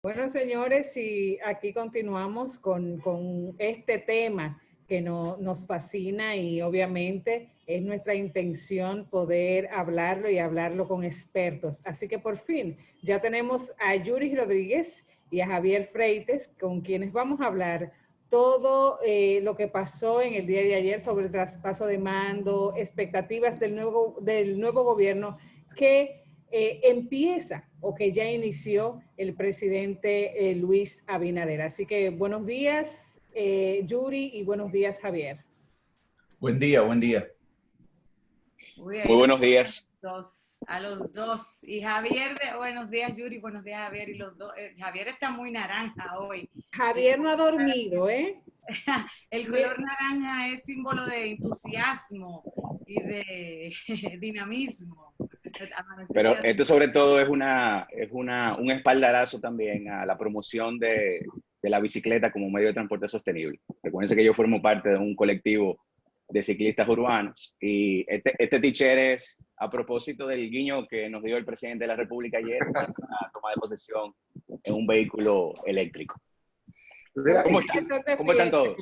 Bueno, señores, y aquí continuamos con este tema que nos fascina y obviamente es nuestra intención poder hablarlo y hablarlo con expertos. Así que por fin ya tenemos a Yuri Rodríguez y a Javier Freites, con quienes vamos a hablar todo lo que pasó en el día de ayer sobre el traspaso de mando, expectativas del nuevo gobierno que empieza o que ya inició el presidente Luis Abinader. Así que buenos días, Yuri, y buenos días, Javier. Buen día, buen día. Muy buenos días. A los dos. Y Javier, buenos días, Yuri, buenos días, Javier. Y los dos, Javier está muy naranja hoy. Javier no ha dormido, ¿eh? El color naranja es símbolo de entusiasmo y de dinamismo. Pero esto sobre todo es un espaldarazo también a la promoción de la bicicleta como medio de transporte sostenible. Recuerden que yo formo parte de un colectivo de ciclistas urbanos y este t-shirt es a propósito del guiño que nos dio el presidente de la República ayer en la toma de posesión en un vehículo eléctrico. ¿Cómo están todos?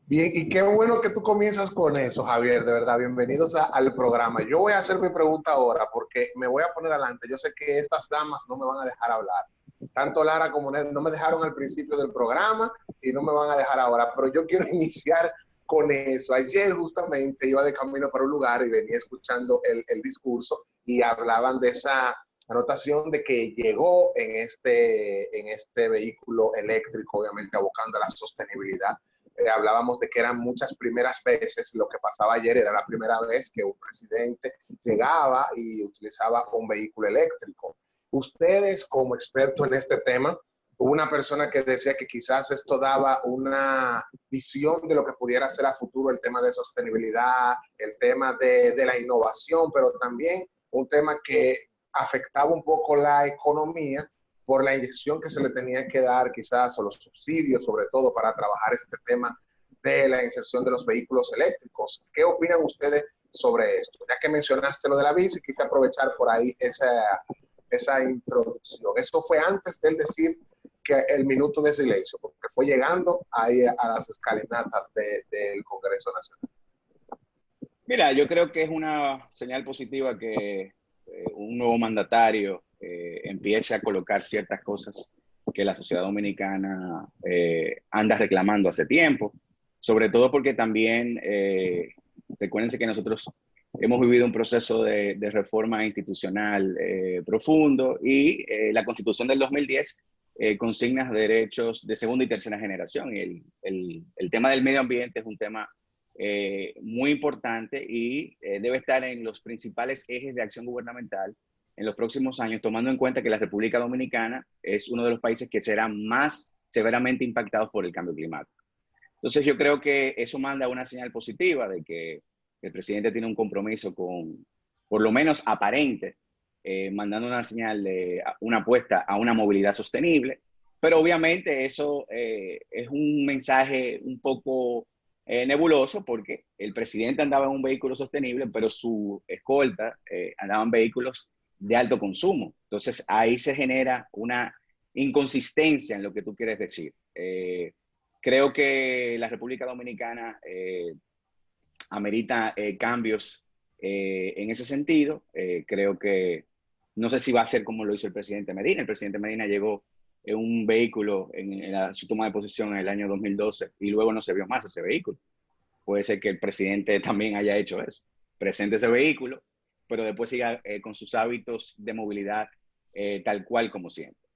Bien, y qué bueno que tú comienzas con eso, Javier, de verdad, bienvenidos al programa. Yo voy a hacer mi pregunta ahora porque me voy a poner adelante. Yo sé que estas damas no me van a dejar hablar. Tanto Lara como Ned no me dejaron al principio del programa y no me van a dejar ahora, pero yo quiero iniciar con eso. Ayer justamente iba de camino para un lugar y venía escuchando el discurso y hablaban de esa anotación de que llegó en este vehículo eléctrico, obviamente abocando a la sostenibilidad. Hablábamos de que eran muchas primeras veces, lo que pasaba ayer era la primera vez que un presidente llegaba y utilizaba un vehículo eléctrico. Ustedes, como expertos en este tema, hubo una persona que decía que quizás esto daba una visión de lo que pudiera ser a futuro el tema de sostenibilidad, el tema de la innovación, pero también un tema que afectaba un poco la economía por la inyección que se le tenía que dar quizás, o los subsidios sobre todo para trabajar este tema de la inserción de los vehículos eléctricos. ¿Qué opinan ustedes sobre esto? Ya que mencionaste lo de la bici, quise aprovechar por ahí esa introducción. Eso fue antes de él decir que el minuto de silencio, porque fue llegando ahí a las escalinatas del Congreso Nacional. Mira, yo creo que es una señal positiva que un nuevo mandatario empiece a colocar ciertas cosas que la sociedad dominicana anda reclamando hace tiempo, sobre todo porque también, recuérdense que nosotros hemos vivido un proceso de reforma institucional profundo y la Constitución del 2010 consigna derechos de segunda y tercera generación. Y el tema del medio ambiente es un tema muy importante y debe estar en los principales ejes de acción gubernamental en los próximos años, tomando en cuenta que la República Dominicana es uno de los países que serán más severamente impactados por el cambio climático. Entonces yo creo que eso manda una señal positiva de que el presidente tiene un compromiso con, por lo menos aparente, mandando una señal de una apuesta a una movilidad sostenible, pero obviamente eso es un mensaje un poco nebuloso porque el presidente andaba en un vehículo sostenible, pero su escolta andaba en vehículos de alto consumo. Entonces ahí se genera una inconsistencia en lo que tú quieres decir. Creo que la República Dominicana amerita cambios en ese sentido. Creo que no sé si va a ser como lo hizo el presidente Medina. El presidente Medina llegó en un vehículo en su toma de posesión en el año 2012 y luego no se vio más ese vehículo. Puede ser que el presidente también haya hecho eso. Presente ese vehículo, pero después siga con sus hábitos de movilidad tal cual como siempre.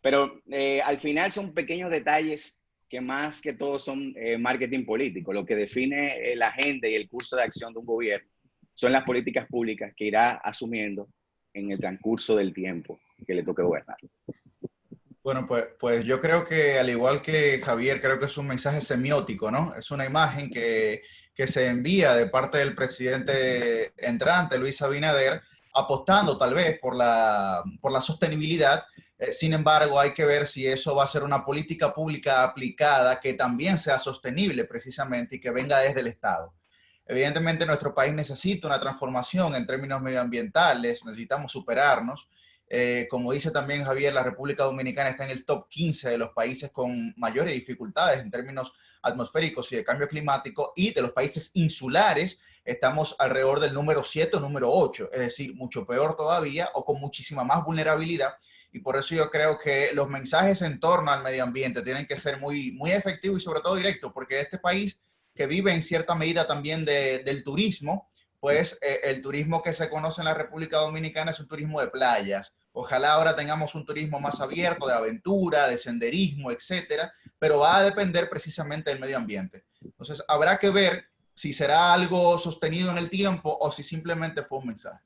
Pero al final son pequeños detalles que más que todo son marketing político. Lo que define la agenda y el curso de acción de un gobierno son las políticas públicas que irá asumiendo en el transcurso del tiempo que le toque gobernar. Bueno, pues yo creo que al igual que Javier, creo que es un mensaje semiótico, ¿no? Es una imagen que se envía de parte del presidente entrante, Luis Abinader, apostando tal vez por la sostenibilidad. Sin embargo, hay que ver si eso va a ser una política pública aplicada que también sea sostenible precisamente y que venga desde el Estado. Evidentemente nuestro país necesita una transformación en términos medioambientales, necesitamos superarnos. Como dice también Javier, la República Dominicana está en el top 15 de los países con mayores dificultades en términos atmosféricos y de cambio climático, y de los países insulares estamos alrededor del número 7 o número 8, es decir, mucho peor todavía o con muchísima más vulnerabilidad. Y por eso yo creo que los mensajes en torno al medio ambiente tienen que ser muy efectivos y sobre todo directos, porque este país que vive en cierta medida también del turismo, pues el turismo que se conoce en la República Dominicana es un turismo de playas. Ojalá ahora tengamos un turismo más abierto, de aventura, de senderismo, etcétera, pero va a depender precisamente del medio ambiente. Entonces, habrá que ver si será algo sostenido en el tiempo o si simplemente fue un mensaje.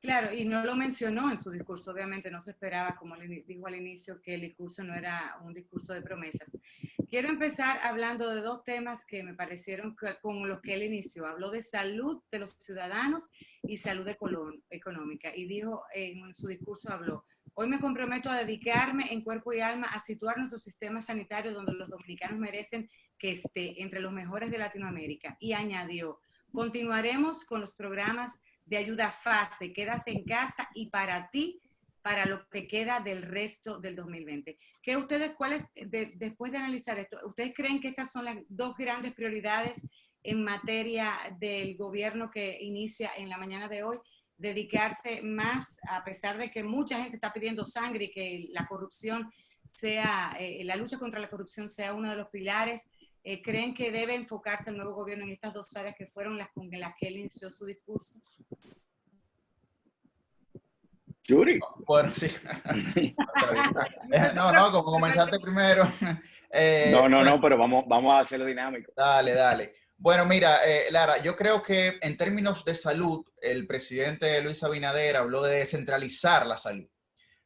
Claro, y no lo mencionó en su discurso, obviamente no se esperaba, como le dijo al inicio, que el discurso no era un discurso de promesas. Quiero empezar hablando de dos temas que me parecieron con los que él inició. Habló de salud de los ciudadanos y salud económica. Y dijo, en su discurso habló: hoy me comprometo a dedicarme en cuerpo y alma a situar nuestro sistema sanitario donde los dominicanos merecen que esté entre los mejores de Latinoamérica. Y añadió: continuaremos con los programas de ayuda fase, quédate en casa y para ti, para lo que queda del resto del 2020. ¿Qué ustedes, después de analizar esto, ustedes creen que estas son las dos grandes prioridades en materia del gobierno que inicia en la mañana de hoy? Dedicarse más, a pesar de que mucha gente está pidiendo sangre y que la corrupción sea, la lucha contra la corrupción sea uno de los pilares. ¿Creen que debe enfocarse el nuevo gobierno en estas dos áreas que fueron las con las que él inició su discurso? Yuri. Bueno, sí. No, como comenzaste primero. No, pero vamos a hacerlo dinámico. Dale. Bueno, mira, Lara, yo creo que en términos de salud, el presidente Luis Abinader habló de descentralizar la salud.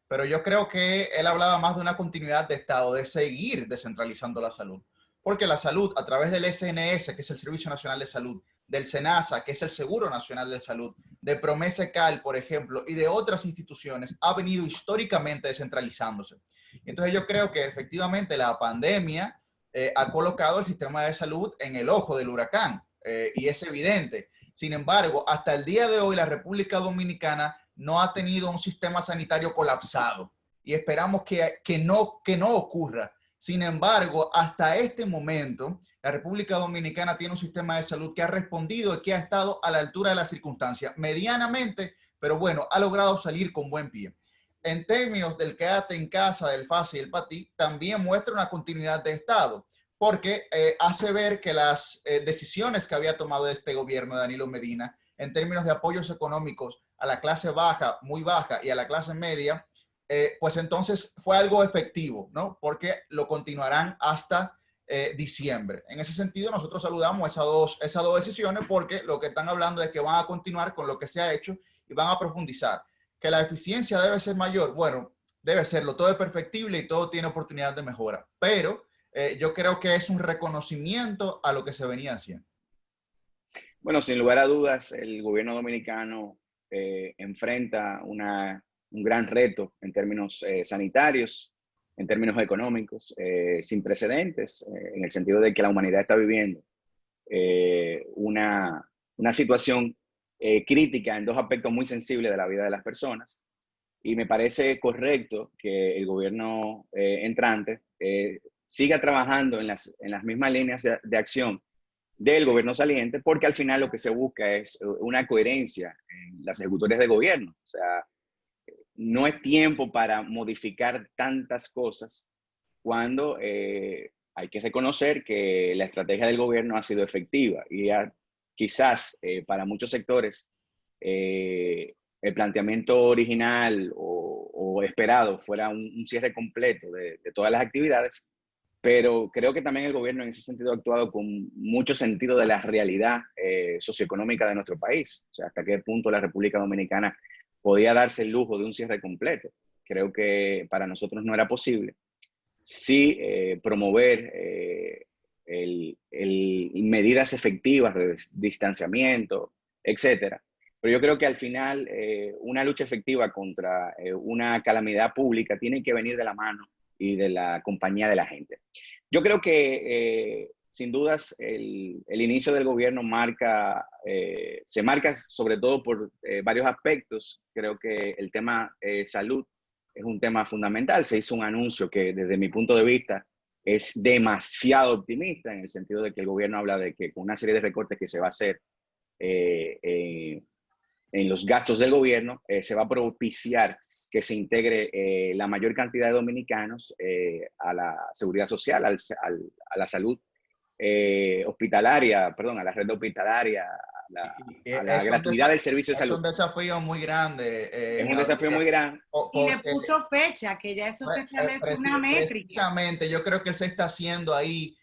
Pero yo creo que él hablaba más de una continuidad de Estado, de seguir descentralizando la salud. Porque la salud, a través del SNS, que es el Servicio Nacional de Salud, del SENASA, que es el Seguro Nacional de Salud, de Promesecal, por ejemplo, y de otras instituciones, ha venido históricamente descentralizándose. Entonces yo creo que efectivamente la pandemia ha colocado el sistema de salud en el ojo del huracán, y es evidente. Sin embargo, hasta el día de hoy la República Dominicana no ha tenido un sistema sanitario colapsado y esperamos que no ocurra. Sin embargo, hasta este momento, la República Dominicana tiene un sistema de salud que ha respondido y que ha estado a la altura de las circunstancias, medianamente, pero bueno, ha logrado salir con buen pie. En términos del quédate en casa, del FASE y el PATI, también muestra una continuidad de Estado, porque hace ver que las decisiones que había tomado este gobierno de Danilo Medina en términos de apoyos económicos a la clase baja, muy baja, y a la clase media, pues entonces fue algo efectivo, ¿no? Porque lo continuarán hasta diciembre. En ese sentido, nosotros saludamos esas dos decisiones, porque lo que están hablando es que van a continuar con lo que se ha hecho y van a profundizar. Que la eficiencia debe ser mayor, bueno, debe serlo, todo es perfectible y todo tiene oportunidad de mejora, pero yo creo que es un reconocimiento a lo que se venía haciendo. Bueno, sin lugar a dudas, el gobierno dominicano enfrenta un gran reto en términos sanitarios, en términos económicos, sin precedentes, en el sentido de que la humanidad está viviendo una situación crítica en dos aspectos muy sensibles de la vida de las personas. Y me parece correcto que el gobierno entrante siga trabajando en las mismas líneas de acción del gobierno saliente, porque al final lo que se busca es una coherencia en las ejecutorias de gobierno. O sea, no es tiempo para modificar tantas cosas cuando hay que reconocer que la estrategia del gobierno ha sido efectiva y quizás para muchos sectores el planteamiento original o esperado fuera un cierre completo de todas las actividades, pero creo que también el gobierno en ese sentido ha actuado con mucho sentido de la realidad socioeconómica de nuestro país. O sea, hasta qué punto la República Dominicana podía darse el lujo de un cierre completo. Creo que para nosotros no era posible. Sí, promover medidas efectivas de distanciamiento, etcétera. Pero yo creo que al final una lucha efectiva contra una calamidad pública tiene que venir de la mano y de la compañía de la gente. Yo creo que sin dudas, el inicio del gobierno se marca sobre todo por varios aspectos. Creo que el tema salud es un tema fundamental. Se hizo un anuncio que desde mi punto de vista es demasiado optimista, en el sentido de que el gobierno habla de que con una serie de recortes que se va a hacer en los gastos del gobierno, se va a propiciar que se integre la mayor cantidad de dominicanos a la seguridad social, a la salud hospitalaria, perdón, a la red hospitalaria, a la gratuidad del servicio de Es salud. un desafío muy grande. Es un desafío muy grande. Y le puso fecha, que ya eso te establece una métrica. Precisamente, yo creo que él se está haciendo ahí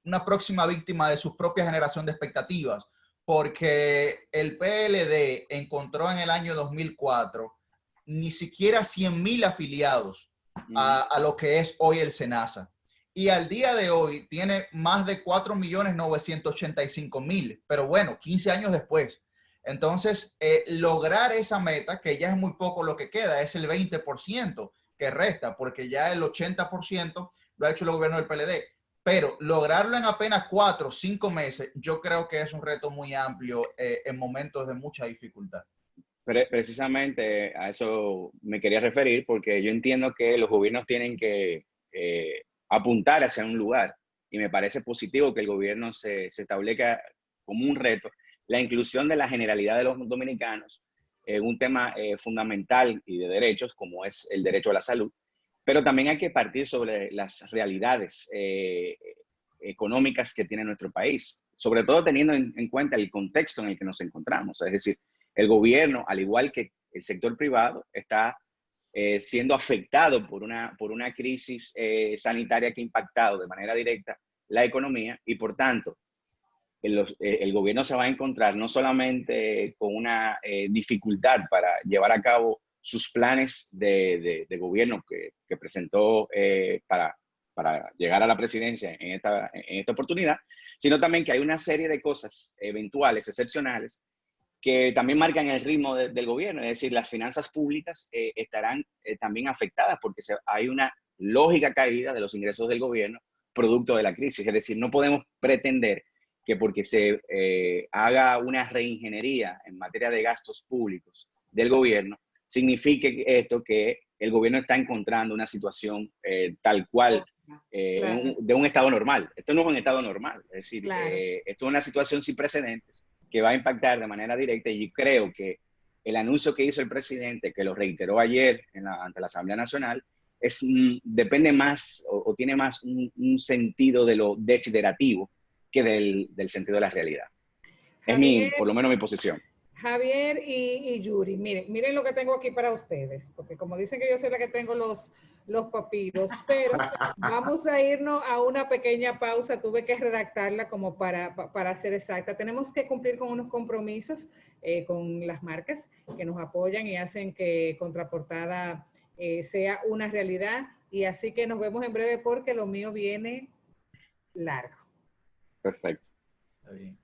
una próxima víctima de su propia generación de expectativas, porque el PLD encontró en el año 2004 ni siquiera 100,000 afiliados a lo que es hoy el SENASA. Y al día de hoy tiene más de 4.985.000, pero bueno, 15 años después. Entonces, lograr esa meta, que ya es muy poco lo que queda, es el 20% que resta, porque ya el 80% lo ha hecho el gobierno del PLD. Pero lograrlo en apenas 4 o 5 meses, yo creo que es un reto muy amplio en momentos de mucha dificultad. Precisamente a eso me quería referir, porque yo entiendo que los gobiernos tienen que apuntar hacia un lugar, y me parece positivo que el gobierno se establezca como un reto la inclusión de la generalidad de los dominicanos en un tema fundamental y de derechos, como es el derecho a la salud, pero también hay que partir sobre las realidades económicas que tiene nuestro país, sobre todo teniendo en cuenta el contexto en el que nos encontramos. Es decir, el gobierno, al igual que el sector privado, está siendo afectado por una crisis sanitaria que ha impactado de manera directa la economía, y por tanto el gobierno se va a encontrar no solamente con una dificultad para llevar a cabo sus planes de gobierno que presentó para llegar a la presidencia en esta oportunidad, sino también que hay una serie de cosas eventuales, excepcionales, que también marcan el ritmo del gobierno. Es decir, las finanzas públicas estarán también afectadas, porque hay una lógica caída de los ingresos del gobierno producto de la crisis. Es decir, no podemos pretender que porque se haga una reingeniería en materia de gastos públicos del gobierno, signifique esto que el gobierno está encontrando una situación tal cual de un estado normal. Esto no es un estado normal. Es decir, esto es una situación sin precedentes que va a impactar de manera directa, y creo que el anuncio que hizo el presidente, que lo reiteró ayer ante la Asamblea Nacional, depende más o tiene más un sentido de lo desiderativo que del sentido de la realidad. Javier, es por lo menos mi posición. Javier y Yuri, miren lo que tengo aquí para ustedes, porque como dicen que yo soy la que tengo los papiros, pero vamos a irnos a una pequeña pausa. Tuve que redactarla como para ser exacta. Tenemos que cumplir con unos compromisos con las marcas que nos apoyan y hacen que Contraportada sea una realidad, y así que nos vemos en breve porque lo mío viene largo. Perfecto. Está bien.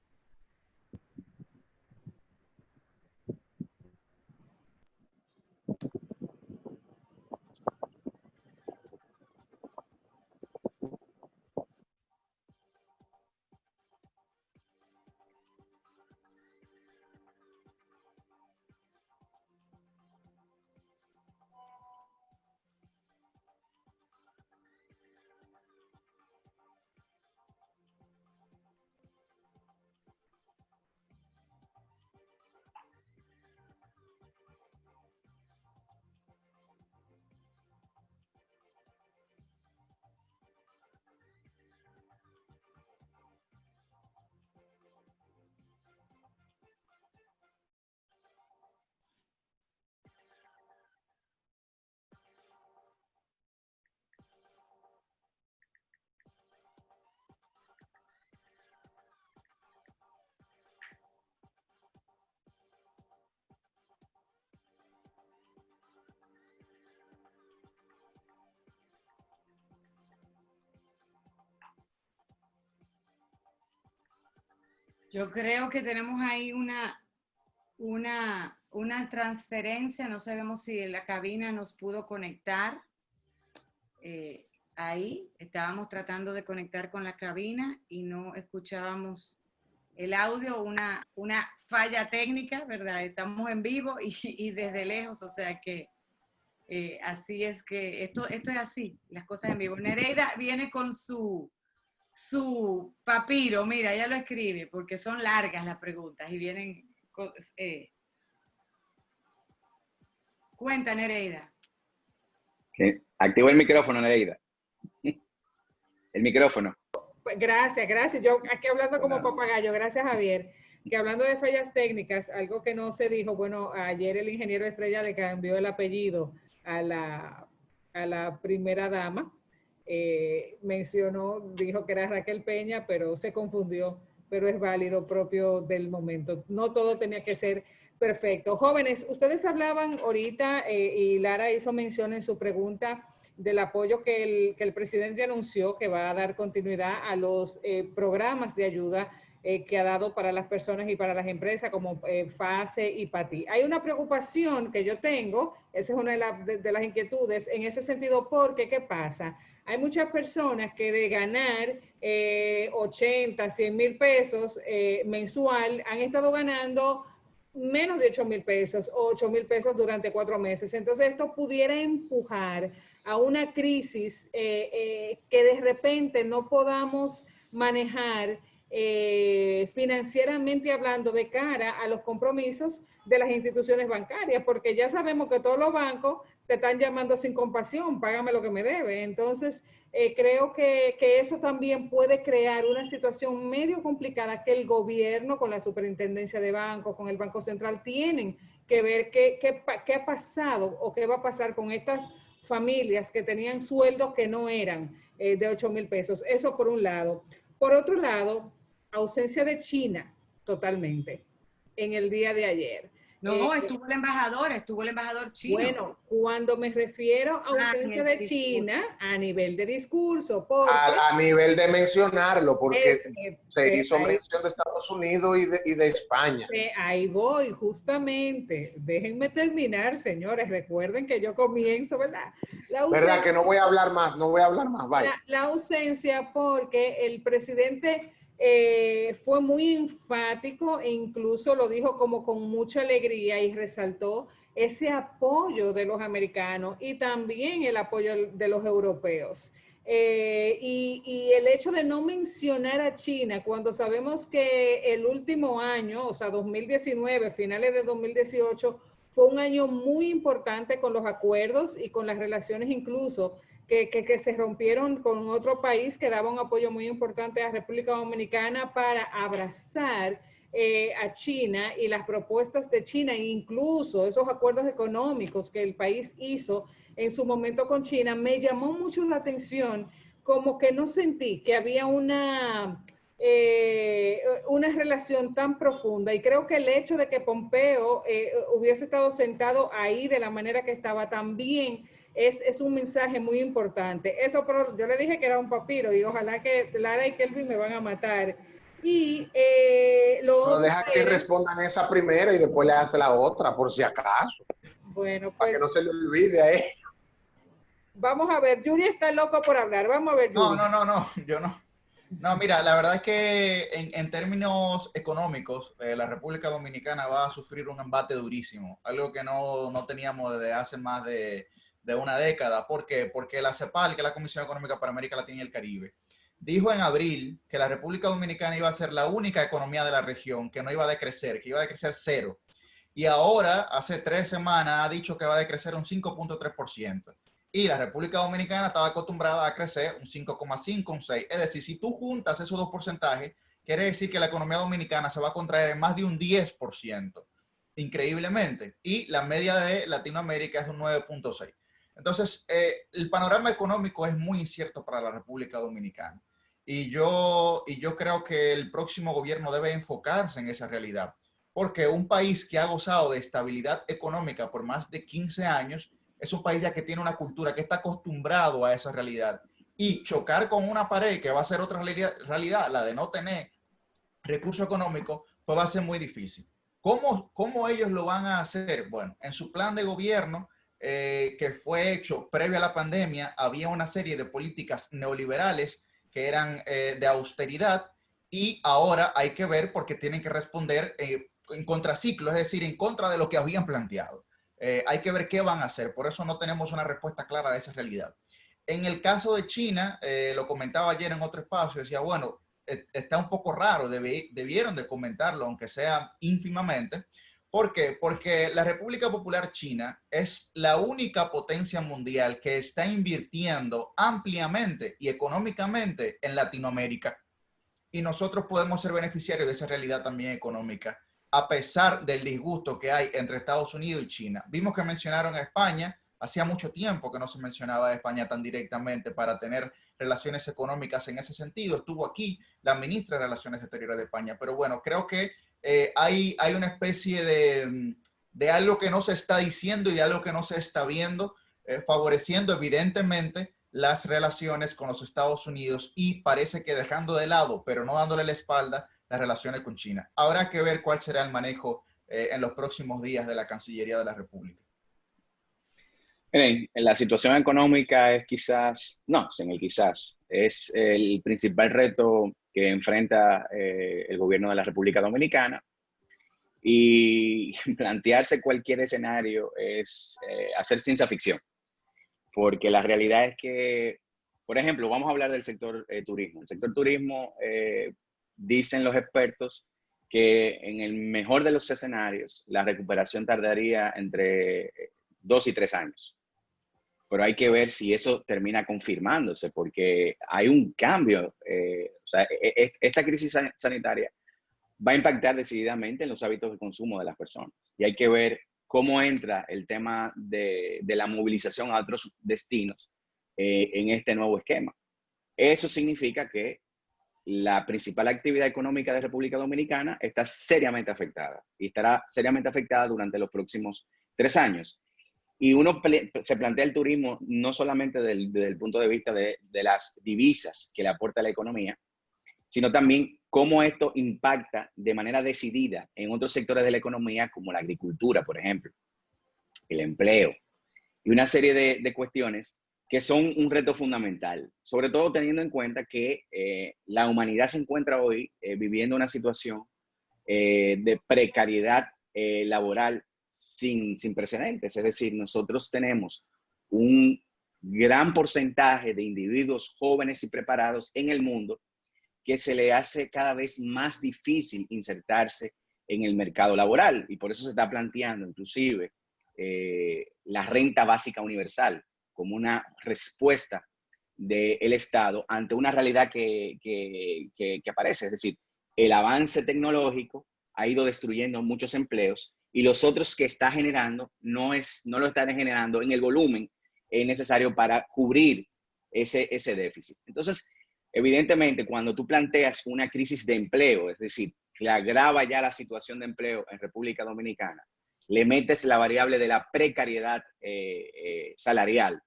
Yo creo que tenemos ahí una transferencia. No sabemos si la cabina nos pudo conectar. ahí. Estábamos tratando de conectar con la cabina y no escuchábamos el audio, una falla técnica, ¿verdad? Estamos en vivo y desde lejos, o sea que así es que esto es así, las cosas en vivo. Nereida viene con su papiro, mira, ella lo escribe porque son largas las preguntas y vienen... Cuenta, Nereida. Activo el micrófono, Nereida. El micrófono. Gracias, gracias. Yo aquí hablando como papagayo, gracias Javier. Que hablando de fallas técnicas, algo que no se dijo, bueno, ayer el ingeniero Estrella le cambió el apellido a la primera dama. Mencionó, dijo que era Raquel Peña, pero se confundió, pero es válido, propio del momento. No todo tenía que ser perfecto. Jóvenes, ustedes hablaban ahorita y Lara hizo mención en su pregunta del apoyo que el presidente anunció que va a dar continuidad a los programas de ayuda que ha dado para las personas y para las empresas como FASE y PATI. Hay una preocupación que yo tengo, esa es una de las inquietudes en ese sentido, porque ¿qué pasa? Hay muchas personas que de ganar 80, 100 mil pesos mensual han estado ganando menos de 8 mil pesos o 8 mil pesos durante 4 meses. Entonces esto pudiera empujar a una crisis que de repente no podamos manejar financieramente hablando de cara a los compromisos de las instituciones bancarias, porque ya sabemos que todos los bancos te están llamando sin compasión, págame lo que me debe. Entonces, creo que eso también puede crear una situación medio complicada que el gobierno con la superintendencia de bancos, con el Banco Central, tienen que ver qué ha pasado o qué va a pasar con estas familias que tenían sueldos que no eran de 8 mil pesos. Eso por un lado. Por otro lado, ausencia de China totalmente en el día de ayer. No, estuvo el embajador chino. Bueno, cuando me refiero a ausencia de China, a nivel de discurso, porque... A nivel de mencionarlo, porque se hizo mención de Estados Unidos y de España. Ahí voy, justamente. Déjenme terminar, señores. Recuerden que yo comienzo, ¿verdad? ¿Verdad que no voy a hablar más? No voy a hablar más, vaya. La ausencia porque el presidente... fue muy enfático e incluso lo dijo como con mucha alegría y resaltó ese apoyo de los americanos y también el apoyo de los europeos. Y el hecho de no mencionar a China cuando sabemos que el último año, o sea, 2019, finales de 2018, fue un año muy importante con los acuerdos y con las relaciones incluso que se rompieron con otro país que daba un apoyo muy importante a República Dominicana para abrazar a China y las propuestas de China, incluso esos acuerdos económicos que el país hizo en su momento con China, me llamó mucho la atención, como que no sentí que había una relación tan profunda, y creo que el hecho de que Pompeo hubiese estado sentado ahí de la manera que estaba también es un mensaje muy importante. Eso, pero yo le dije que era un papiro y ojalá que Lara y Kelvin me van a matar. Y pero deja que respondan esa primera y después le hace la otra, por si acaso. Bueno, pues, para que no se le olvide a ella. Vamos a ver, Yuri está loco por hablar. Vamos a ver, Yuri. No, yo no. No, mira, la verdad es que en términos económicos, la República Dominicana va a sufrir un embate durísimo, algo que no teníamos desde hace más de una década. ¿Por qué? Porque la CEPAL, que es la Comisión Económica para América Latina y el Caribe, dijo en abril que la República Dominicana iba a ser la única economía de la región que no iba a decrecer, que iba a decrecer 0. Y ahora, hace 3 semanas, ha dicho que va a decrecer un 5.3%. Y la República Dominicana estaba acostumbrada a crecer un 5,5, un 6. Es decir, si tú juntas esos dos porcentajes, quiere decir que la economía dominicana se va a contraer en más de un 10%, increíblemente. Y la media de Latinoamérica es un 9.6. Entonces, el panorama económico es muy incierto para la República Dominicana. Y yo creo que el próximo gobierno debe enfocarse en esa realidad. Porque un país que ha gozado de estabilidad económica por más de 15 años es un país ya que tiene una cultura, que está acostumbrado a esa realidad. Y chocar con una pared que va a ser otra realidad, la de no tener recursos económicos, pues va a ser muy difícil. ¿Cómo ellos lo van a hacer? Bueno, en su plan de gobierno que fue hecho previo a la pandemia, había una serie de políticas neoliberales que eran de austeridad, y ahora hay que ver porque tienen que responder en contraciclo, es decir, en contra de lo que habían planteado. Hay que ver qué van a hacer, por eso no tenemos una respuesta clara de esa realidad. En el caso de China, lo comentaba ayer en otro espacio, decía, bueno, está un poco raro, debieron de comentarlo, aunque sea ínfimamente. ¿Por qué? Porque la República Popular China es la única potencia mundial que está invirtiendo ampliamente y económicamente en Latinoamérica. Y nosotros podemos ser beneficiarios de esa realidad también económica, a pesar del disgusto que hay entre Estados Unidos y China. Vimos que mencionaron a España. Hacía mucho tiempo que no se mencionaba a España tan directamente para tener relaciones económicas en ese sentido. Estuvo aquí la ministra de Relaciones Exteriores de España. Pero bueno, creo que hay una especie de algo que no se está diciendo y de algo que no se está viendo, favoreciendo evidentemente las relaciones con los Estados Unidos, y parece que dejando de lado, pero no dándole la espalda, las relaciones con China. Habrá que ver cuál será el manejo en los próximos días de la Cancillería de la República. Miren, la situación económica es quizás, no, sin el quizás, es el principal reto que enfrenta el gobierno de la República Dominicana, y plantearse cualquier escenario es hacer ciencia ficción, porque la realidad es que, por ejemplo, vamos a hablar del sector turismo. El sector turismo, dicen los expertos, que en el mejor de los escenarios la recuperación tardaría entre 2 y 3 años. Pero hay que ver si eso termina confirmándose, porque hay un cambio. O sea, esta crisis sanitaria va a impactar decididamente en los hábitos de consumo de las personas. Y hay que ver cómo entra el tema de la movilización a otros destinos en este nuevo esquema. Eso significa que la principal actividad económica de República Dominicana está seriamente afectada, y estará seriamente afectada durante los próximos 3 años. Y uno se plantea el turismo no solamente desde el punto de vista de las divisas que le aporta a la economía, sino también cómo esto impacta de manera decidida en otros sectores de la economía, como la agricultura, por ejemplo, el empleo, y una serie de cuestiones que son un reto fundamental, sobre todo teniendo en cuenta que la humanidad se encuentra hoy viviendo una situación de precariedad laboral sin precedentes. Es decir, nosotros tenemos un gran porcentaje de individuos jóvenes y preparados en el mundo que se le hace cada vez más difícil insertarse en el mercado laboral, y por eso se está planteando inclusive la renta básica universal como una respuesta del Estado ante una realidad que aparece. Es decir, el avance tecnológico ha ido destruyendo muchos empleos, y los otros que está generando no lo están generando en el volumen necesario para cubrir ese déficit. Entonces, evidentemente, cuando tú planteas una crisis de empleo, es decir, que agrava ya la situación de empleo en República Dominicana, le metes la variable de la precariedad salarial.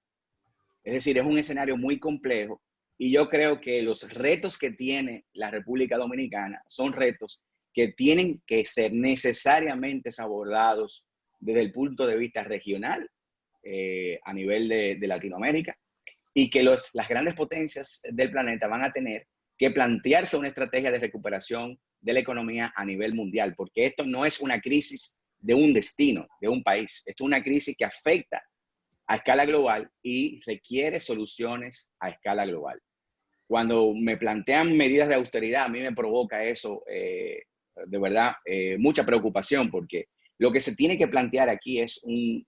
Es decir, es un escenario muy complejo, y yo creo que los retos que tiene la República Dominicana son retos que tienen que ser necesariamente abordados desde el punto de vista regional a nivel de Latinoamérica, y que las grandes potencias del planeta van a tener que plantearse una estrategia de recuperación de la economía a nivel mundial, porque esto no es una crisis de un destino, de un país. Esto es una crisis que afecta a escala global y requiere soluciones a escala global. Cuando me plantean medidas de austeridad, a mí me provoca eso, de verdad, mucha preocupación, porque lo que se tiene que plantear aquí es un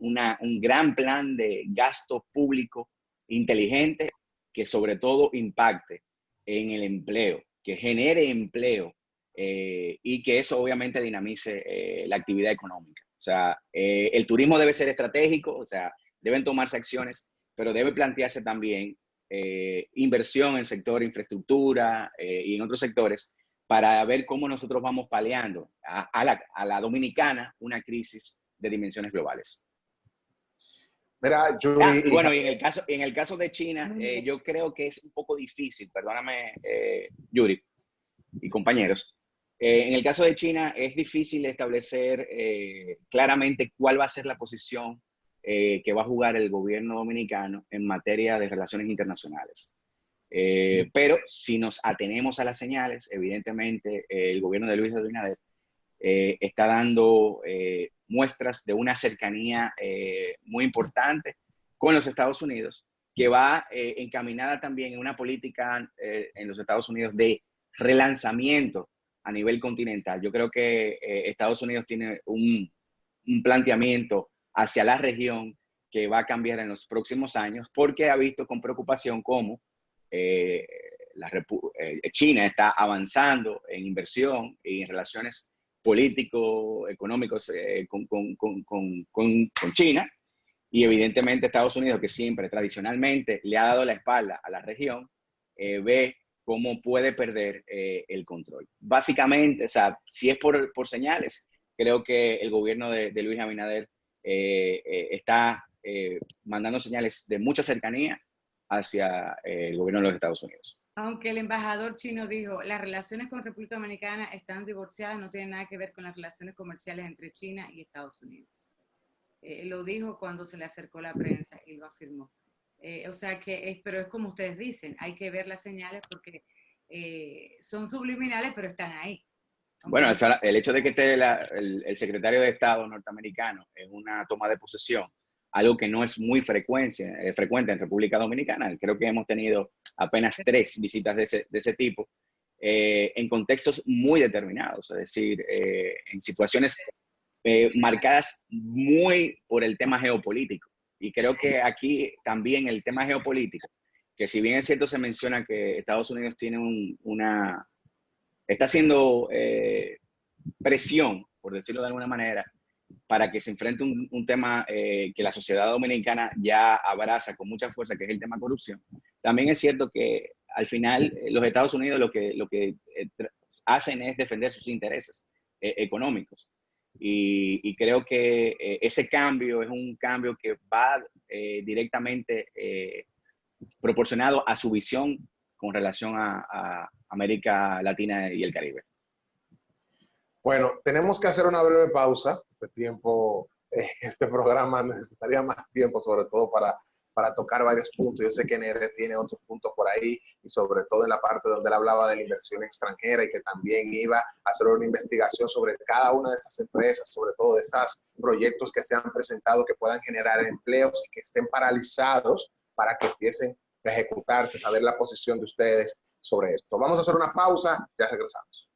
gran plan de gasto público inteligente, que sobre todo impacte en el empleo, que genere empleo, y que eso obviamente dinamice la actividad económica. O sea, el turismo debe ser estratégico, o sea, deben tomarse acciones, pero debe plantearse también inversión en el sector infraestructura y en otros sectores, para ver cómo nosotros vamos paliando a la dominicana una crisis de dimensiones globales. Mira, Yuri, Y bueno, y en el caso de China, yo creo que es un poco difícil, perdóname, Yuri y compañeros, en el caso de China es difícil establecer claramente cuál va a ser la posición que va a jugar el gobierno dominicano en materia de relaciones internacionales. Pero si nos atenemos a las señales, evidentemente el gobierno de Luis Abinader está dando muestras de una cercanía muy importante con los Estados Unidos, que va encaminada también en una política en los Estados Unidos de relanzamiento a nivel continental. Yo creo que Estados Unidos tiene un planteamiento hacia la región que va a cambiar en los próximos años, porque ha visto con preocupación cómo China está avanzando en inversión y en relaciones político-económicos con China, y evidentemente Estados Unidos, que siempre tradicionalmente le ha dado la espalda a la región, ve cómo puede perder el control. Básicamente, o sea, si es por señales, creo que el gobierno de Luis Abinader está mandando señales de mucha cercanía hacia el gobierno de los Estados Unidos. Aunque el embajador chino dijo, las relaciones con República Dominicana están divorciadas, no tienen nada que ver con las relaciones comerciales entre China y Estados Unidos. Lo dijo cuando se le acercó la prensa y lo afirmó. O sea que, pero es como ustedes dicen, hay que ver las señales porque son subliminales, pero están ahí. Bueno, el hecho de que esté el secretario de Estado norteamericano en una toma de posesión, algo que no es muy frecuente en República Dominicana. Creo que hemos tenido apenas 3 visitas de ese tipo en contextos muy determinados, es decir, en situaciones marcadas muy por el tema geopolítico. Y creo que aquí también el tema geopolítico, que si bien es cierto se menciona que Estados Unidos tiene está haciendo presión, por decirlo de alguna manera, para que se enfrente un tema que la sociedad dominicana ya abraza con mucha fuerza, que es el tema corrupción. También es cierto que al final los Estados Unidos lo que hacen es defender sus intereses económicos. Y creo que ese cambio es un cambio que va directamente proporcionado a su visión con relación a América Latina y el Caribe. Bueno, tenemos que hacer una breve pausa. Este programa necesitaría más tiempo, sobre todo para tocar varios puntos. Yo sé que Nere tiene otros puntos por ahí, y sobre todo en la parte donde él hablaba de la inversión extranjera, y que también iba a hacer una investigación sobre cada una de estas empresas, sobre todo de estos proyectos que se han presentado, que puedan generar empleos y que estén paralizados para que empiecen a ejecutarse, saber la posición de ustedes sobre esto. Vamos a hacer una pausa, ya regresamos.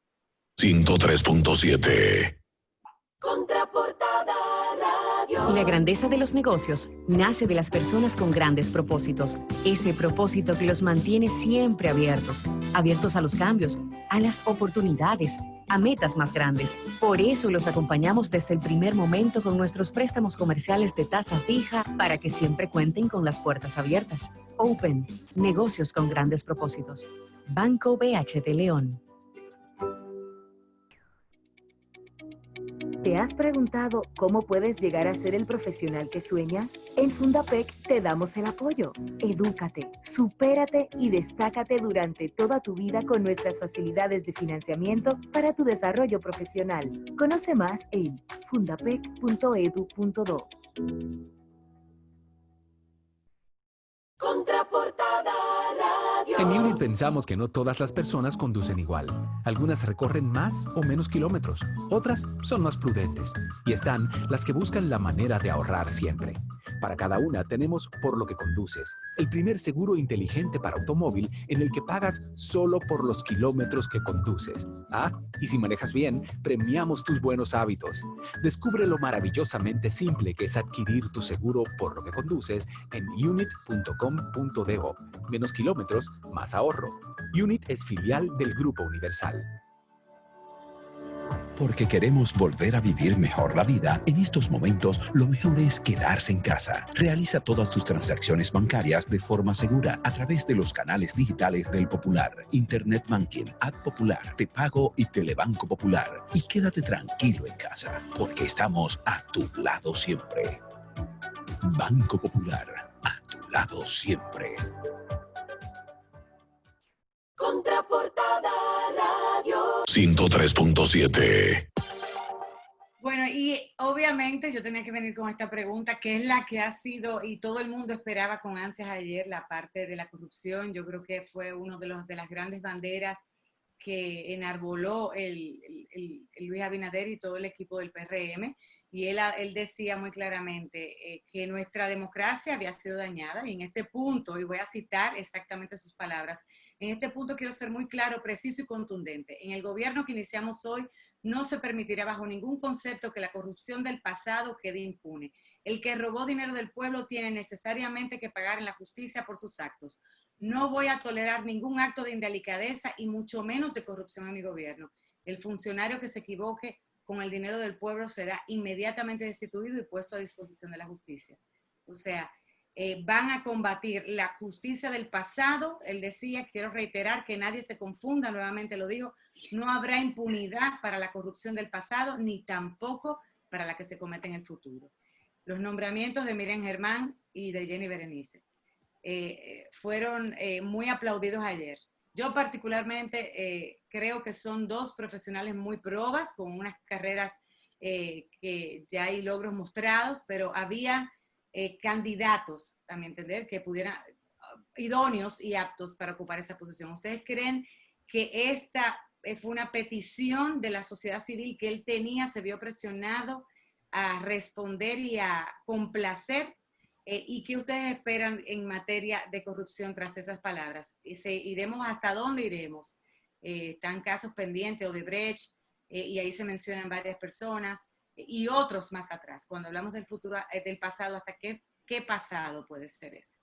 103.7 Contraportada Radio. La grandeza de los negocios nace de las personas con grandes propósitos. Ese propósito que los mantiene siempre abiertos a los cambios, a las oportunidades, a metas más grandes. Por eso los acompañamos desde el primer momento con nuestros préstamos comerciales de tasa fija para que siempre cuenten con las puertas abiertas. Open, negocios con grandes propósitos. Banco BHD León. ¿Te has preguntado cómo puedes llegar a ser el profesional que sueñas? En Fundapec te damos el apoyo. Edúcate, supérate y destácate durante toda tu vida con nuestras facilidades de financiamiento para tu desarrollo profesional. Conoce más en fundapec.edu.do. Contraportada Radio. En Unit pensamos que no todas las personas conducen igual. Algunas recorren más o menos kilómetros, otras son más prudentes, y están las que buscan la manera de ahorrar siempre. Para cada una tenemos Por lo que conduces, el primer seguro inteligente para automóvil en el que pagas solo por los kilómetros que conduces. Y si manejas bien, premiamos tus buenos hábitos. Descubre lo maravillosamente simple que es adquirir tu seguro por lo que conduces en unit.com.do. Menos kilómetros, más ahorro. Unit es filial del Grupo Universal. Porque queremos volver a vivir mejor la vida, en estos momentos lo mejor es quedarse en casa. Realiza todas tus transacciones bancarias de forma segura a través de los canales digitales del Popular, Internet Banking, Ad Popular, Te Pago y Telebanco Popular. Y quédate tranquilo en casa, porque estamos a tu lado siempre. Banco Popular, a tu lado siempre. Contraportada Radio. 103.7. Bueno, y obviamente obviamente yo tenía que venir con esta pregunta, que es la que ha sido, y todo el mundo esperaba con ansias ayer, la parte de la corrupción. Yo creo que fue uno de las grandes banderas que enarboló el Luis Abinader y todo el equipo del PRM, y él decía muy claramente que nuestra democracia había sido dañada, y en este punto, y voy a citar exactamente sus palabras, en este punto quiero ser muy claro, preciso y contundente. En el gobierno que iniciamos hoy no se permitirá bajo ningún concepto que la corrupción del pasado quede impune. El que robó dinero del pueblo tiene necesariamente que pagar en la justicia por sus actos. No voy a tolerar ningún acto de indelicadeza y mucho menos de corrupción en mi gobierno. El funcionario que se equivoque con el dinero del pueblo será inmediatamente destituido y puesto a disposición de la justicia. O sea, van a combatir la justicia del pasado. Él decía, quiero reiterar que nadie se confunda, nuevamente lo digo, no habrá impunidad para la corrupción del pasado, ni tampoco para la que se comete en el futuro. Los nombramientos de Miriam Germán y de Jenny Berenice fueron muy aplaudidos ayer. Yo particularmente creo que son dos profesionales muy probas, con unas carreras que ya hay logros mostrados, pero había candidatos, a mi entender, que pudieran, idóneos y aptos para ocupar esa posición. ¿Ustedes creen que esta fue una petición de la sociedad civil que él tenía, se vio presionado a responder y a complacer? ¿Y qué ustedes esperan en materia de corrupción tras esas palabras? ¿Iremos hasta dónde iremos? Están casos pendientes, Odebrecht, y ahí se mencionan varias personas, y otros más atrás. Cuando hablamos del futuro, del pasado, ¿hasta qué pasado puede ser ese?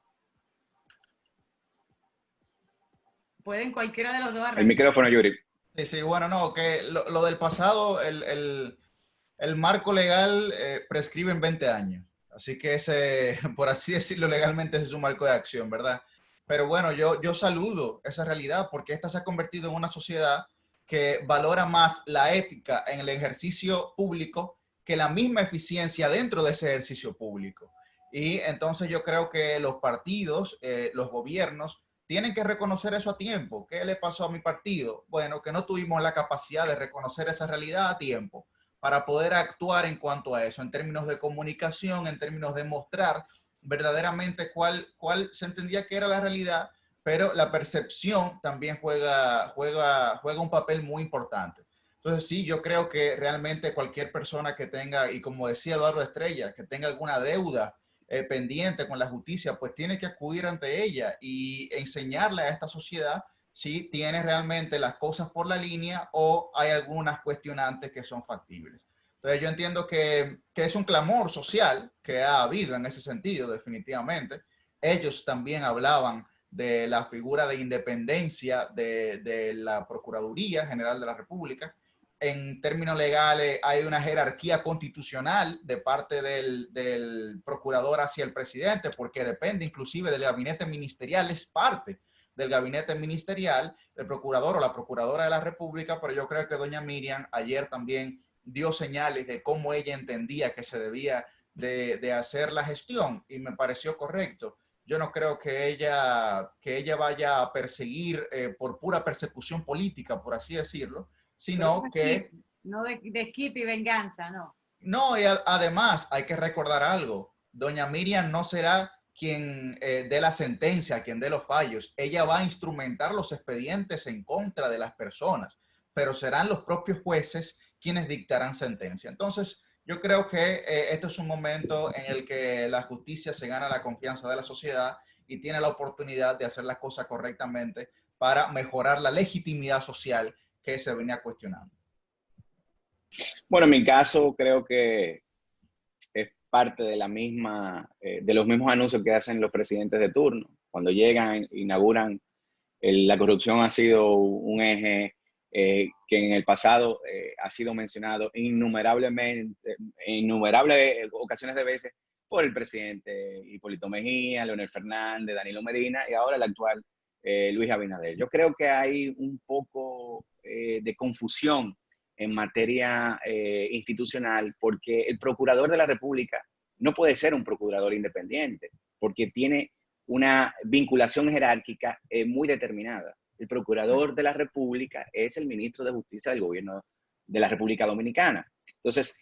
Pueden cualquiera de los dos arrancar. El micrófono, Yuri. Sí, sí, bueno, no, que lo del pasado, el marco legal prescribe en 20 años. Así que ese, por así decirlo legalmente, ese es un marco de acción, ¿verdad? Pero bueno, yo saludo esa realidad porque esta se ha convertido en una sociedad que valora más la ética en el ejercicio público que la misma eficiencia dentro de ese ejercicio público. Y entonces yo creo que los partidos, los gobiernos, tienen que reconocer eso a tiempo. ¿Qué le pasó a mi partido? Bueno, que no tuvimos la capacidad de reconocer esa realidad a tiempo para poder actuar en cuanto a eso, en términos de comunicación, en términos de mostrar verdaderamente cuál se entendía que era la realidad, pero la percepción también juega un papel muy importante. Entonces sí, yo creo que realmente cualquier persona que tenga, y como decía Eduardo Estrella, que tenga alguna deuda pendiente con la justicia, pues tiene que acudir ante ella y enseñarle a esta sociedad si tiene realmente las cosas por la línea o hay algunas cuestionantes que son factibles. Entonces yo entiendo que es un clamor social que ha habido en ese sentido, definitivamente. Ellos también hablaban de la figura de independencia de la Procuraduría General de la República. En términos legales hay una jerarquía constitucional de parte del procurador hacia el presidente, porque depende inclusive del gabinete ministerial, es parte del gabinete ministerial, el procurador o la procuradora de la República, pero yo creo que doña Miriam ayer también dio señales de cómo ella entendía que se debía de hacer la gestión y me pareció correcto. Yo no creo que ella vaya a perseguir por pura persecución política, por así decirlo, sino que... No de quito y venganza, no. No, y además hay que recordar algo. Doña Miriam no será quien dé la sentencia, quien dé los fallos. Ella va a instrumentar los expedientes en contra de las personas, pero serán los propios jueces quienes dictarán sentencia. Entonces, yo creo que esto es un momento en el que la justicia se gana la confianza de la sociedad y tiene la oportunidad de hacer las cosas correctamente para mejorar la legitimidad social que se venía cuestionando. Bueno, en mi caso creo que es parte de de los mismos anuncios que hacen los presidentes de turno. Cuando llegan, inauguran, la corrupción ha sido un eje que en el pasado ha sido mencionado innumerables ocasiones de veces por el presidente Hipólito Mejía, Leonel Fernández, Danilo Medina y ahora el actual Luis Abinader. Yo creo que hay un poco de confusión en materia institucional porque el procurador de la República no puede ser un procurador independiente porque tiene una vinculación jerárquica muy determinada. El procurador de la República es el ministro de Justicia del gobierno de la República Dominicana. Entonces,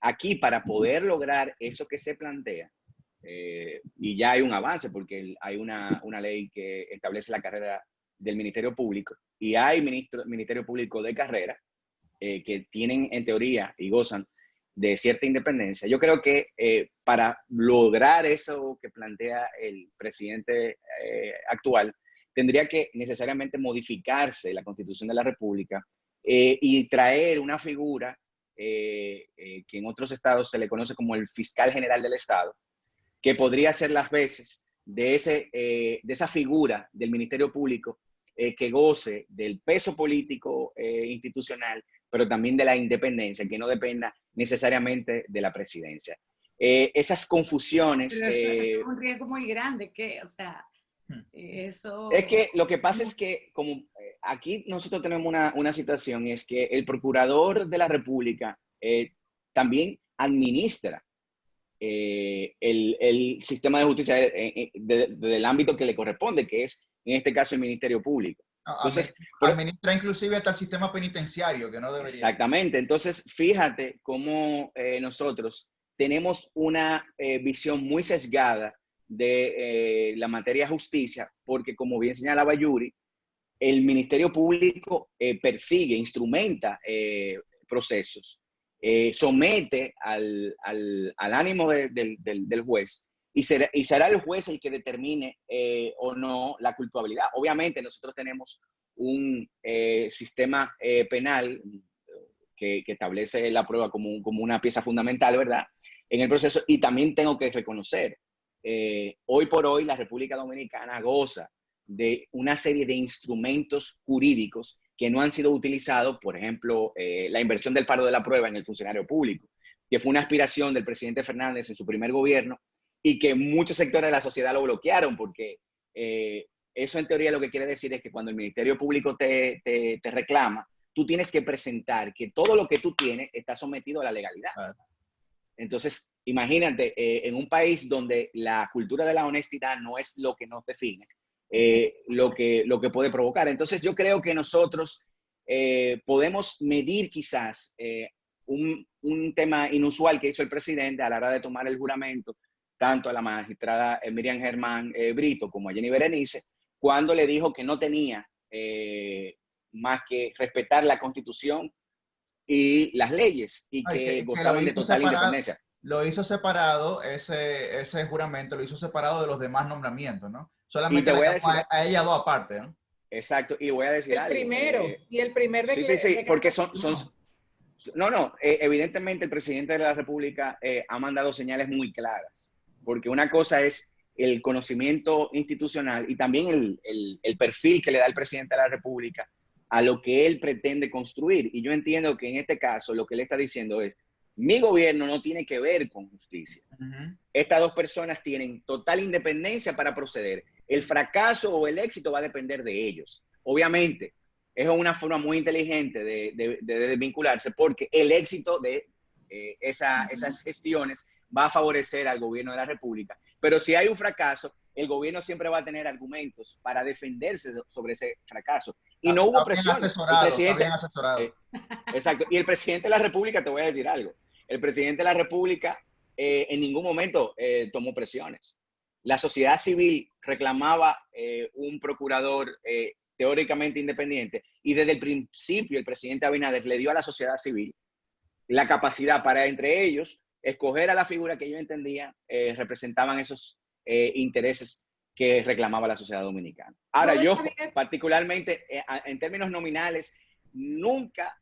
aquí, para poder lograr eso que se plantea, y ya hay un avance porque hay una ley que establece la carrera del Ministerio Público y hay Ministerio Público de carrera que tienen en teoría y gozan de cierta independencia. Yo creo que para lograr eso que plantea el presidente actual, tendría que necesariamente modificarse la Constitución de la República y traer una figura que en otros estados se le conoce como el fiscal general del estado, que podría hacer las veces de esa figura del Ministerio Público que goce del peso político institucional, pero también de la independencia, que no dependa necesariamente de la presidencia. Esas confusiones... Es un riesgo muy grande, que, o sea, eso... Es que lo que pasa es que como aquí nosotros tenemos una situación, y es que el procurador de la República también administra el sistema de justicia del ámbito que le corresponde, que es en este caso el Ministerio Público. Entonces, administra inclusive hasta el sistema penitenciario, que no debería. Exactamente. Entonces, fíjate cómo nosotros tenemos una visión muy sesgada de la materia de justicia, porque como bien señalaba Yuri, el Ministerio Público persigue, instrumenta procesos, somete al ánimo del juez, y será el juez el que determine o no la culpabilidad. Obviamente nosotros tenemos un sistema penal que establece la prueba como una pieza fundamental, ¿verdad?, en el proceso, y también tengo que reconocer, hoy por hoy la República Dominicana goza de una serie de instrumentos jurídicos que no han sido utilizados, por ejemplo, la inversión del faro de la prueba en el funcionario público, que fue una aspiración del presidente Fernández en su primer gobierno y que muchos sectores de la sociedad lo bloquearon, porque eso en teoría lo que quiere decir es que cuando el Ministerio Público te reclama, tú tienes que presentar que todo lo que tú tienes está sometido a la legalidad. Entonces, imagínate, en un país donde la cultura de la honestidad no es lo que nos define, lo que puede provocar. Entonces, yo creo que nosotros podemos medir quizás un tema inusual que hizo el presidente a la hora de tomar el juramento, tanto a la magistrada Miriam Germán Brito como a Jenny Berenice, cuando le dijo que no tenía más que respetar la Constitución y las leyes, y que gozaban de total independencia. Lo hizo separado, ese juramento lo hizo separado de los demás nombramientos, ¿no? Solamente a ella dos aparte, ¿no? Exacto, y voy a decir algo. El primer de sí, porque son evidentemente el presidente de la República ha mandado señales muy claras, porque una cosa es el conocimiento institucional y también el perfil que le da el presidente de la República a lo que él pretende construir. Y yo entiendo que en este caso lo que él está diciendo es: mi gobierno no tiene que ver con justicia. Estas dos personas tienen total independencia para proceder. El fracaso o el éxito va a depender de ellos. Obviamente, es una forma muy inteligente de desvincularse, porque el éxito de esas gestiones va a favorecer al gobierno de la República. Pero si hay un fracaso, el gobierno siempre va a tener argumentos para defenderse sobre ese fracaso. Y no hubo presión. Exacto. Y el presidente de la República, te voy a decir algo, el presidente de la República en ningún momento tomó presiones. La sociedad civil reclamaba un procurador teóricamente independiente, y desde el principio el presidente Abinader le dio a la sociedad civil la capacidad para, entre ellos, escoger a la figura que ellos entendían representaban esos intereses que reclamaba la sociedad dominicana. Ahora, yo particularmente, en términos nominales, nunca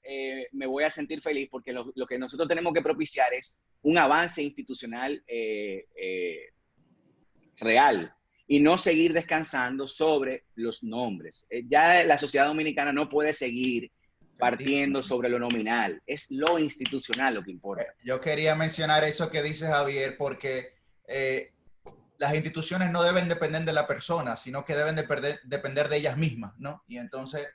me voy a sentir feliz, porque lo que nosotros tenemos que propiciar es un avance institucional real y no seguir descansando sobre los nombres. Ya la sociedad dominicana no puede seguir partiendo sobre lo nominal, es lo institucional lo que importa. Yo quería mencionar eso que dice Javier, porque las instituciones no deben depender de la persona, sino que deben depender de ellas mismas, ¿no? Y entonces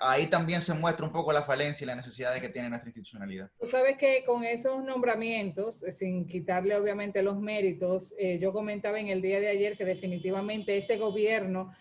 ahí también se muestra un poco la falencia y la necesidad de que tiene nuestra institucionalidad. Tú sabes que con esos nombramientos, sin quitarle obviamente los méritos, yo comentaba en el día de ayer que definitivamente este gobierno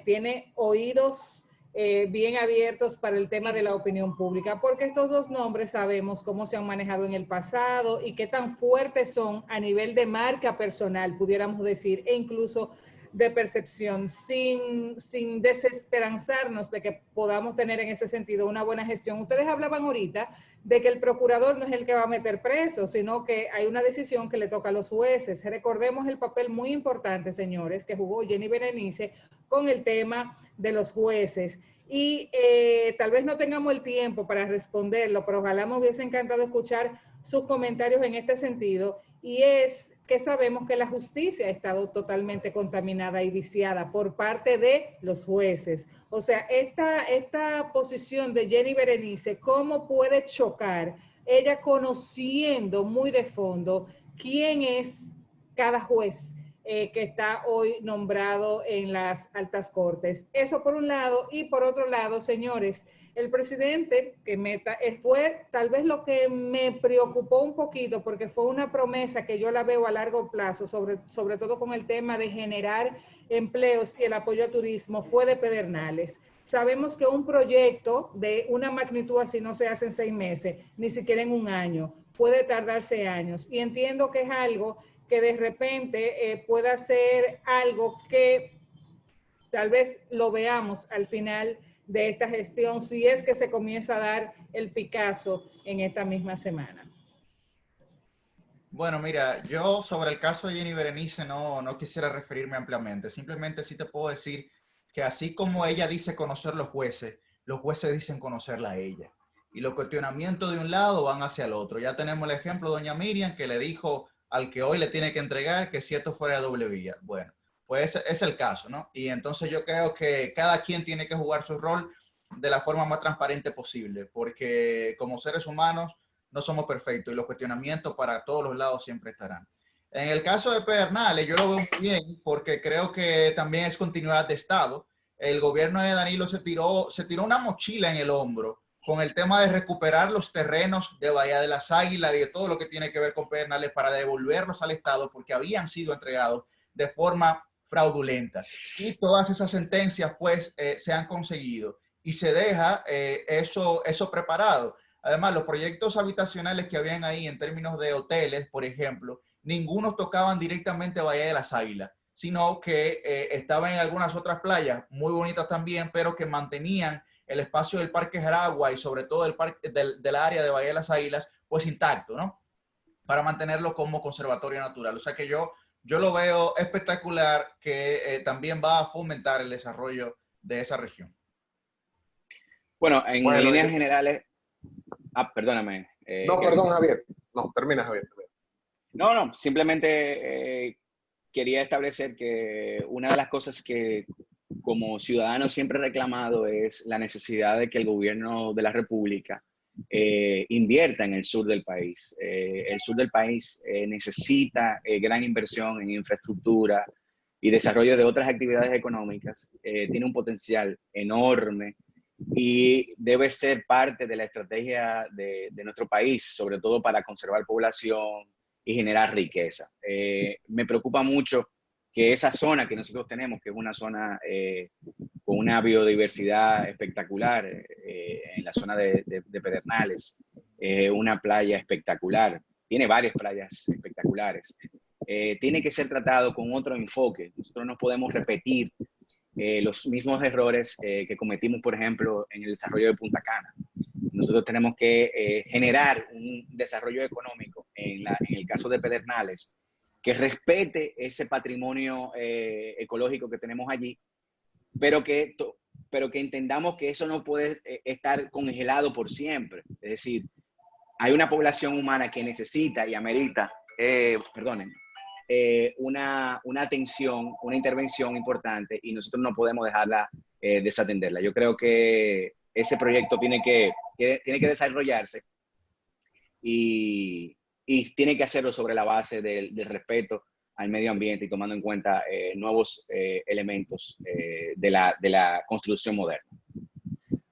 tiene oídos bien abiertos para el tema de la opinión pública, porque estos dos nombres sabemos cómo se han manejado en el pasado y qué tan fuertes son a nivel de marca personal, pudiéramos decir, e incluso de percepción, sin desesperanzarnos de que podamos tener en ese sentido una buena gestión. Ustedes hablaban ahorita de que el procurador no es el que va a meter preso, sino que hay una decisión que le toca a los jueces. Recordemos el papel muy importante, señores, que jugó Jenny Berenice con el tema de los jueces. Y tal vez no tengamos el tiempo para responderlo, pero ojalá me hubiese encantado escuchar sus comentarios en este sentido, y es que sabemos que la justicia ha estado totalmente contaminada y viciada por parte de los jueces. O sea, esta posición de Jenny Berenice, ¿cómo puede chocar ella conociendo muy de fondo quién es cada juez que está hoy nombrado en las altas cortes? Eso por un lado. Y por otro lado, señores, el presidente fue tal vez lo que me preocupó un poquito, porque fue una promesa que yo la veo a largo plazo, sobre todo con el tema de generar empleos y el apoyo al turismo, fue de Pedernales. Sabemos que un proyecto de una magnitud así no se hace en 6 meses, ni siquiera en un año, puede tardarse años. Y entiendo que es algo que de repente pueda ser algo que tal vez lo veamos al final de esta gestión, si es que se comienza a dar el Picasso en esta misma semana. Bueno, mira, yo sobre el caso de Jenny Berenice no quisiera referirme ampliamente. Simplemente sí te puedo decir que así como ella dice conocer los jueces dicen conocerla a ella. Y los cuestionamientos de un lado van hacia el otro. Ya tenemos el ejemplo de doña Miriam, que le dijo al que hoy le tiene que entregar que si esto fuera de doble vía. Bueno, pues ese es el caso, ¿no? Y entonces yo creo que cada quien tiene que jugar su rol de la forma más transparente posible, porque como seres humanos no somos perfectos y los cuestionamientos para todos los lados siempre estarán. En el caso de Pedernales, yo lo veo muy bien porque creo que también es continuidad de Estado. El gobierno de Danilo se tiró una mochila en el hombro con el tema de recuperar los terrenos de Bahía de las Águilas y de todo lo que tiene que ver con Pedernales para devolverlos al Estado porque habían sido entregados de forma fraudulenta. Y todas esas sentencias pues se han conseguido y se deja eso preparado. Además, los proyectos habitacionales que habían ahí en términos de hoteles, por ejemplo, ninguno tocaban directamente Bahía de las Águilas, sino que estaban en algunas otras playas muy bonitas también, pero que mantenían el espacio del Parque Jaragua y sobre todo del área de Bahía de las Águilas, pues intacto, ¿no? Para mantenerlo como conservatorio natural. O sea que yo lo veo espectacular, que también va a fomentar el desarrollo de esa región. Bueno, en líneas generales... perdóname. Perdón, Javier. No, termina, Javier. No, simplemente quería establecer que una de las cosas que como ciudadano siempre he reclamado es la necesidad de que el gobierno de la República invierta en el sur del país. El sur del país necesita gran inversión en infraestructura y desarrollo de otras actividades económicas. Tiene un potencial enorme y debe ser parte de la estrategia de nuestro país, sobre todo para conservar población y generar riqueza. Me preocupa mucho que esa zona que nosotros tenemos, que es una zona con una biodiversidad espectacular, en la zona de Pedernales, una playa espectacular, tiene varias playas espectaculares, tiene que ser tratado con otro enfoque. Nosotros no podemos repetir los mismos errores que cometimos, por ejemplo, en el desarrollo de Punta Cana. Nosotros tenemos que generar un desarrollo económico en el caso de Pedernales que respete ese patrimonio ecológico que tenemos allí, pero que entendamos que eso no puede estar congelado por siempre. Es decir, hay una población humana que necesita y amerita, una atención, una intervención importante, y nosotros no podemos dejarla desatenderla. Yo creo que ese proyecto tiene que desarrollarse y tiene que hacerlo sobre la base del respeto al medio ambiente y tomando en cuenta nuevos elementos de la construcción moderna.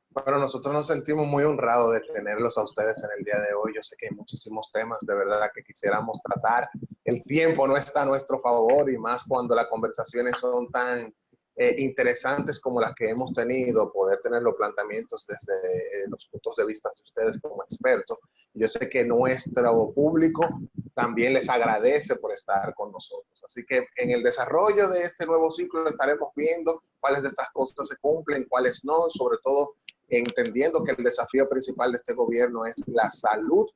Bueno, nosotros nos sentimos muy honrados de tenerlos a ustedes en el día de hoy. Yo sé que hay muchísimos temas de verdad que quisiéramos tratar. El tiempo no está a nuestro favor y más cuando las conversaciones son tan interesantes como las que hemos tenido, poder tener los planteamientos desde los puntos de vista de ustedes como expertos. Yo sé que nuestro público también les agradece por estar con nosotros. Así que en el desarrollo de este nuevo ciclo estaremos viendo cuáles de estas cosas se cumplen, cuáles no, sobre todo entendiendo que el desafío principal de este gobierno es la salud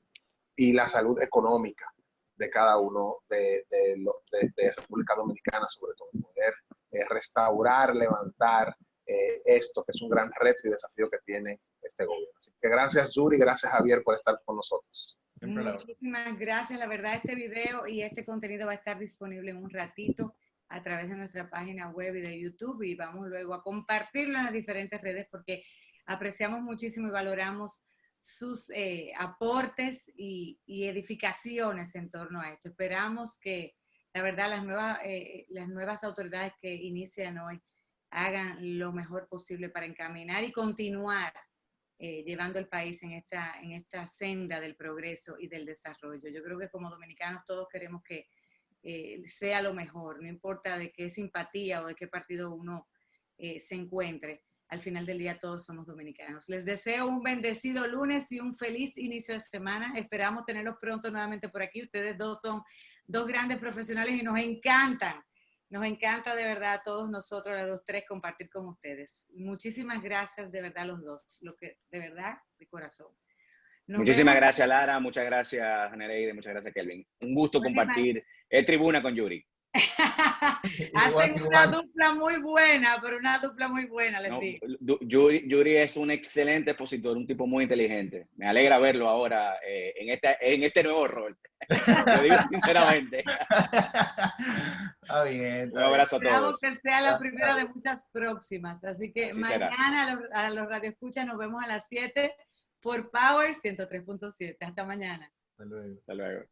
y la salud económica de cada uno de República Dominicana, sobre todo poder restaurar, levantar esto, que es un gran reto y desafío que tiene este gobierno. Así que gracias, Yuri, gracias, Javier, por estar con nosotros. Muchísimas gracias. La verdad, este video y este contenido va a estar disponible en un ratito a través de nuestra página web y de YouTube, y vamos luego a compartirlo en las diferentes redes porque apreciamos muchísimo y valoramos sus aportes y edificaciones en torno a esto. Esperamos que, la verdad, las nuevas autoridades que inician hoy hagan lo mejor posible para encaminar y continuar llevando el país en esta senda del progreso y del desarrollo. Yo creo que como dominicanos todos queremos que sea lo mejor, no importa de qué simpatía o de qué partido uno se encuentre. Al final del día todos somos dominicanos. Les deseo un bendecido lunes y un feliz inicio de semana. Esperamos tenerlos pronto nuevamente por aquí. Ustedes dos son dos grandes profesionales y nos encanta de verdad a todos nosotros, a los tres, compartir con ustedes. Muchísimas gracias de verdad a los dos, de verdad, de corazón. Muchísimas gracias, Lara, muchas gracias, Nereide, muchas gracias, Kelvin. Un gusto compartir tribuna con Yuri. Hacen una dupla muy buena, pero una dupla muy buena, les digo. Yuri es un excelente expositor, un tipo muy inteligente. Me alegra verlo ahora en este nuevo rol. Lo digo sinceramente. Está bien. Un abrazo a todos. Esperamos que sea la primera de muchas próximas. Así que Así mañana a los radioescuchas nos vemos a las 7 por Power 103.7. Hasta mañana. Hasta luego. Hasta luego.